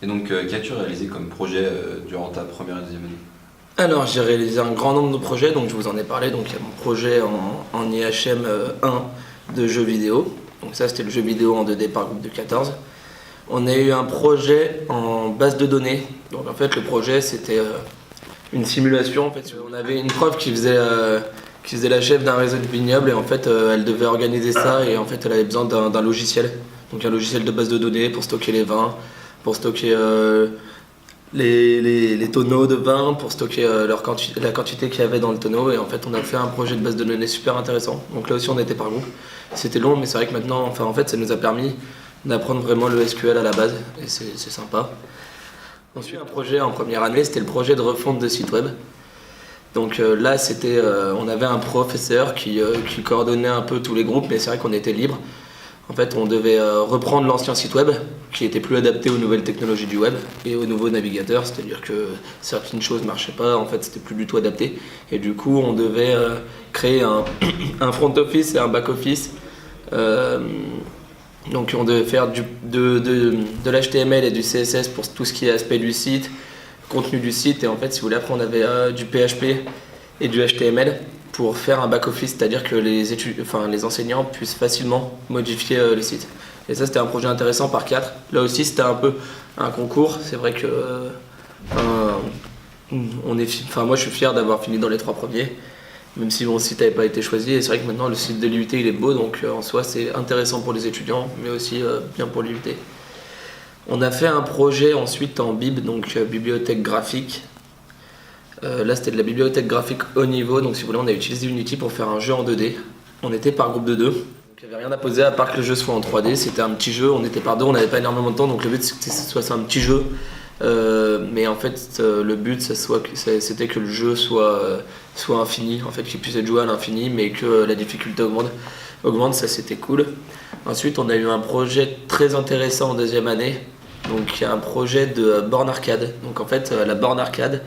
Et donc, qu'as-tu réalisé comme projet durant ta première et deuxième année? Alors, j'ai réalisé un grand nombre de projets, donc je vous en ai parlé. Donc, il y a mon projet en IHM 1 de jeux vidéo. Donc, ça, c'était le jeu vidéo en 2D par groupe de 14. On a eu un projet en base de données. Donc, en fait, le projet, c'était une simulation. En fait, on avait une prof qui faisait la chef d'un réseau de vignobles et en fait, elle devait organiser ça et en fait, elle avait besoin d'un logiciel. Donc, un logiciel de base de données pour stocker les vins, pour stocker les tonneaux de vin pour stocker la quantité qu'il y avait dans le tonneau. Et en fait, on a fait un projet de base de données super intéressant. Donc là aussi, on était par groupe. C'était long, mais c'est vrai que maintenant, enfin, en fait, ça nous a permis d'apprendre vraiment le SQL à la base. Et c'est sympa. Ensuite, un projet en première année, c'était le projet de refonte de site web. Donc là, on avait un professeur qui coordonnait un peu tous les groupes, mais c'est vrai qu'on était libre. En fait, on devait reprendre l'ancien site web qui était plus adapté aux nouvelles technologies du web et aux nouveaux navigateurs, c'est-à-dire que certaines choses ne marchaient pas, en fait, c'était plus du tout adapté. Et du coup, on devait créer un front office et un back office. Donc, on devait faire de l'HTML et du CSS pour tout ce qui est aspect du site, contenu du site. Et en fait, si vous voulez, après, on avait du PHP et du HTML pour faire un back-office, c'est-à-dire que les enseignants puissent facilement modifier le site. Et ça, c'était un projet intéressant par 4. Là aussi, c'était un peu un concours. C'est vrai que moi, je suis fier d'avoir fini dans les 3 premiers, même si mon site n'avait pas été choisi. Et c'est vrai que maintenant, le site de l'IUT, il est beau, donc en soi, c'est intéressant pour les étudiants, mais aussi bien pour l'IUT. On a fait un projet ensuite en BIB, donc bibliothèque graphique. Là, c'était de la bibliothèque graphique haut niveau, donc si vous voulez, on a utilisé Unity pour faire un jeu en 2D. On était par groupe de 2. Il n'y avait rien à poser à part que le jeu soit en 3D. C'était un petit jeu, on était par 2, on n'avait pas énormément de temps, donc le but c'était que ce soit un petit jeu. Mais en fait, le but c'était que le jeu soit infini, en fait, qu'il puisse être joué à l'infini, mais que la difficulté augmente, ça c'était cool. Ensuite, on a eu un projet très intéressant en deuxième année. Donc, il y a un projet de borne arcade. Donc, en fait, la borne arcade,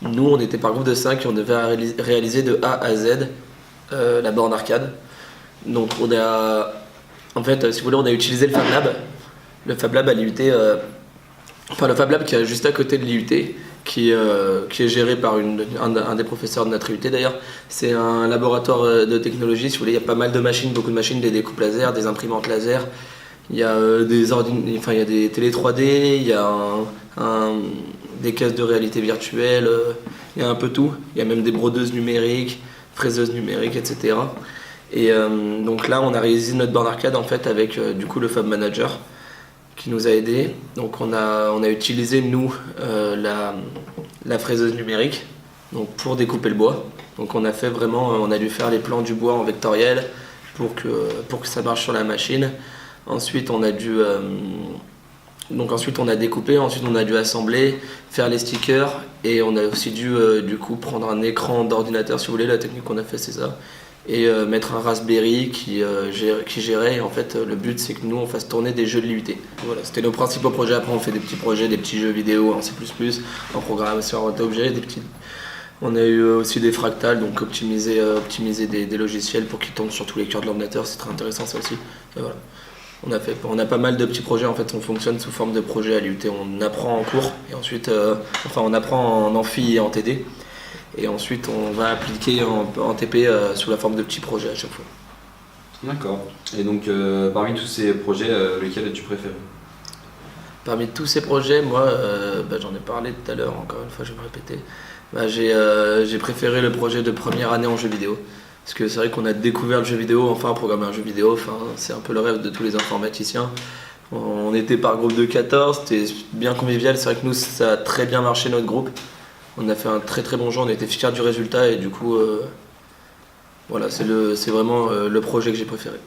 nous, on était par groupe de 5 et on devait réaliser de A à Z la borne arcade. Donc, en fait, si vous voulez, on a utilisé le Fab Lab. Le Fab Lab à l'IUT, le Fab Lab qui est juste à côté de l'IUT, qui est géré par un des professeurs de notre IUT d'ailleurs. C'est un laboratoire de technologie. Si vous voulez, il y a pas mal de machines, beaucoup de machines, des découpes laser, des imprimantes laser. Il y a il y a des télé 3D, il y a des cases de réalité virtuelle, il y a un peu tout. Il y a même des brodeuses numériques, fraiseuses numériques, etc. Et donc là, on a réalisé notre borne arcade en fait avec du coup le Fab Manager qui nous a aidés. Donc on a utilisé nous la fraiseuse numérique donc pour découper le bois. Donc on a dû faire les plans du bois en vectoriel pour que ça marche sur la machine. Ensuite on a découpé, ensuite on a dû assembler, faire les stickers et on a aussi dû du coup prendre un écran d'ordinateur, si vous voulez, la technique qu'on a fait c'est ça, et mettre un Raspberry qui gérait. Et en fait, le but c'est que nous on fasse tourner des jeux de l'IUT. Voilà, c'était nos principaux projets. Après on fait des petits projets, des petits jeux vidéo en C++, en programmation orientée objet, on a eu aussi des fractales, donc optimiser des logiciels pour qu'ils tournent sur tous les cœurs de l'ordinateur, c'est très intéressant ça aussi. Et voilà. On a pas mal de petits projets, en fait on fonctionne sous forme de projet à l'IUT, on apprend en cours et ensuite on apprend en amphi et en TD et ensuite on va appliquer en TP sous la forme de petits projets à chaque fois. D'accord. Et donc parmi tous ces projets, lequel as-tu préféré? Parmi tous ces projets, moi j'en ai parlé tout à l'heure, encore une fois je vais me répéter, j'ai préféré le projet de première année en jeu vidéo. Parce que c'est vrai qu'on a découvert le jeu vidéo, enfin programmer un jeu vidéo, c'est un peu le rêve de tous les informaticiens. On était par groupe de 14, c'était bien convivial, c'est vrai que nous ça a très bien marché notre groupe. On a fait un très très bon jeu, on était fiers du résultat et du coup voilà, c'est vraiment le projet que j'ai préféré.